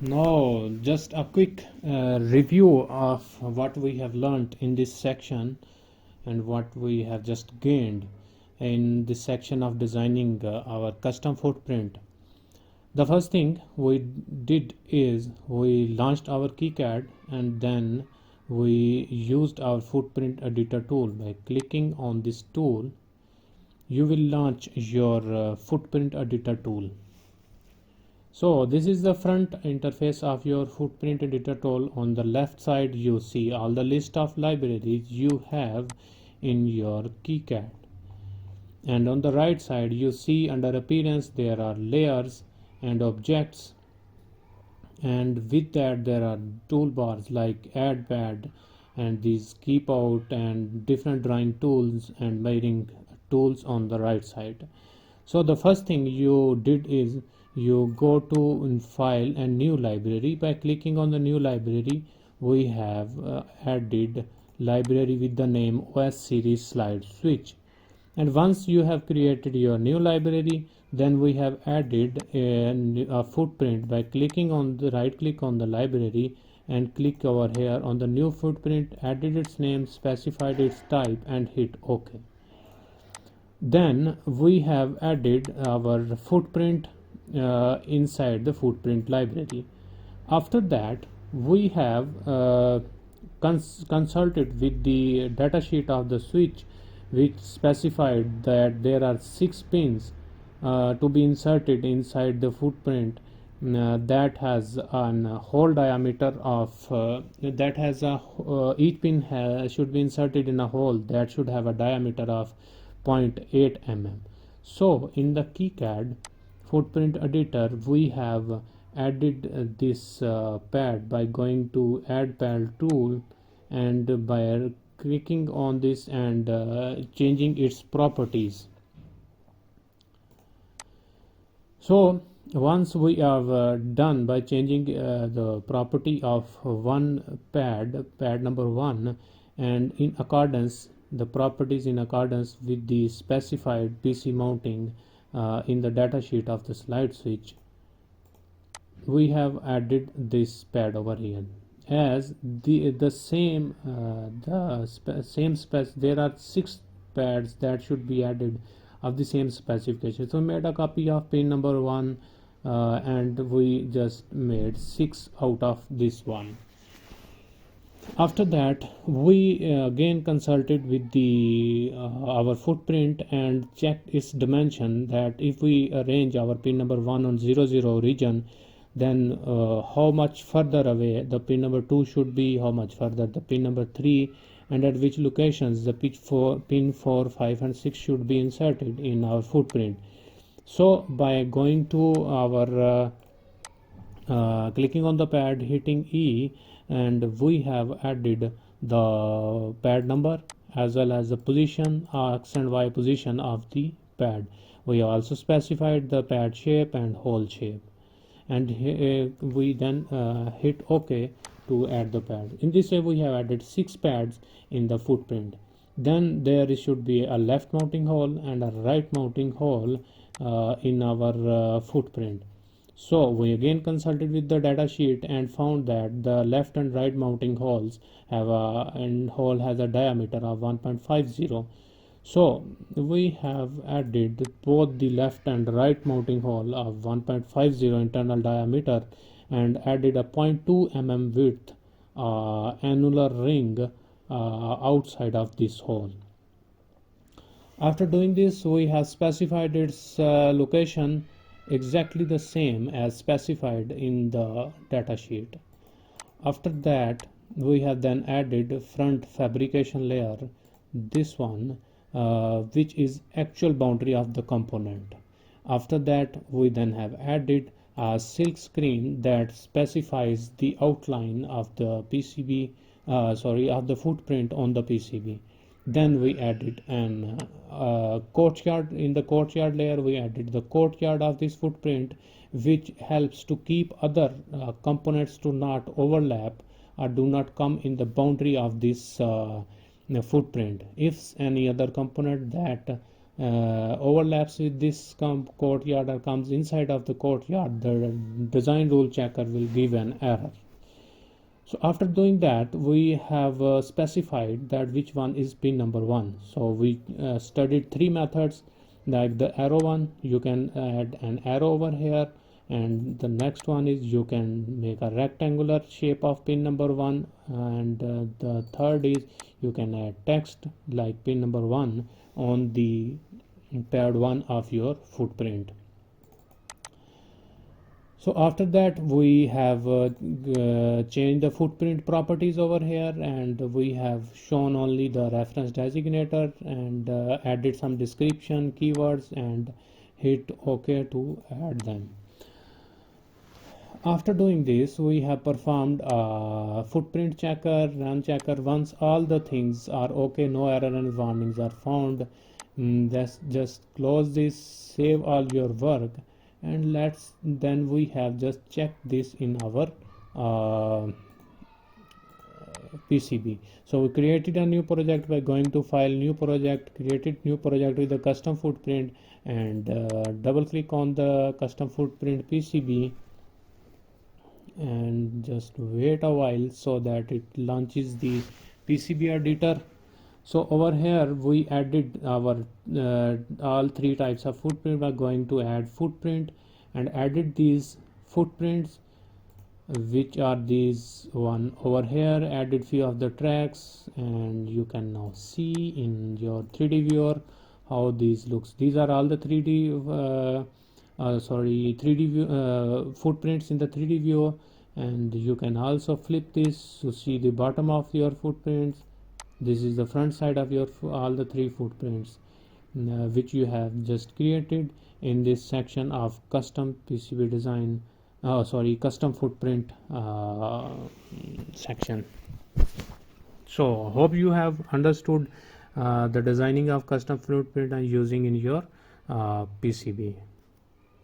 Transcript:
Now, just a quick review of what we have learned in this section and what we have just gained in this section of designing our custom footprint. The first thing we did is we launched our KiCad, and then we used our footprint editor tool. By clicking on this tool, you will launch your footprint editor tool. So this is the front interface of your footprint editor tool. On the left side you see all the list of libraries you have in your KiCad, and on the right side you see under appearance there are layers and objects, and with that there are toolbars like add pad and these keep out and different drawing tools and mirroring tools on the right side. So the first thing you did is you go to file and new library. By clicking on the new library, we have added library with the name OS series slide switch. And once you have created your new library, then we have added a footprint by clicking on the right click on the library and click over here on the new footprint, added its name, specified its type and hit OK. Then we have added our footprint inside the footprint library. After that, we have consulted with the datasheet of the switch, which specified that there are 6 pins to be inserted inside the footprint that has a hole diameter of each pin should be inserted in a hole that should have a diameter of 0.8 mm. So in the KiCad footprint editor we have added this pad by going to add pad tool, and by clicking on this and changing its properties. So once we have done by changing the property of one pad number 1, and in accordance the properties in accordance with the specified PC mounting in the datasheet of the slide switch, we have added this pad over here as the same there are 6 pads that should be added of the same specification. So we made a copy of pin number 1 and we just made 6 out of this one. After that we again consulted with the our footprint and checked its dimension, that if we arrange our pin number 1 on 00 region, then how much further away the pin number 2 should be, how much further the pin number 3, and at which locations the pin 4, 5 and 6 should be inserted in our footprint. So by going to our clicking on the pad, hitting E, and we have added the pad number as well as the position, X and Y position of the pad. We also specified the pad shape and hole shape, and we then hit OK to add the pad. In this way we have added 6 pads in the footprint. Then there should be a left mounting hole and a right mounting hole in our footprint. So we again consulted with the data sheet and found that the left and right mounting holes have hole has a diameter of 1.50. So we have added both the left and right mounting hole of 1.50 internal diameter and added a 0.2 mm width annular ring outside of this hole. After doing this, we have specified its location exactly the same as specified in the datasheet. After that, we have then added front fabrication layer, this one, which is actual boundary of the component. After that, we then have added a silk screen that specifies the outline of the PCB, of the footprint on the PCB. Then we added an courtyard. In the courtyard layer we added the courtyard of this footprint, which helps to keep other components to not overlap or do not come in the boundary of this footprint. If any other component that overlaps with this courtyard or comes inside of the courtyard, the design rule checker will give an error. So after doing that, we have specified that which one is pin number 1. So we studied 3 methods, like the arrow one, you can add an arrow over here, and the next one is you can make a rectangular shape of pin number 1, and the third is you can add text like pin number 1 on the pad 1 of your footprint. So after that, we have changed the footprint properties over here, and we have shown only the reference designator and added some description keywords and hit OK to add them. After doing this, we have performed a footprint checker, run checker. Once all the things are okay, no error and warnings are found, just close this, save all your work, and then we have just checked this in our PCB. So we created a new project by going to file, new project, created new project with the custom footprint, and double click on the custom footprint PCB and just wait a while so that it launches the PCB editor. So over here we added our all 3 types of footprint. We are going to add footprint and added these footprints, which are these one over here, added few of the tracks, and you can now see in your 3D viewer how these looks. These are all the 3D 3D view, footprints in the 3D view, and you can also flip this to see the bottom of your footprints. This is the front side of your all the 3 footprints which you have just created in this section of custom PCB design, custom footprint section. So hope you have understood the designing of custom footprint and using in your PCB.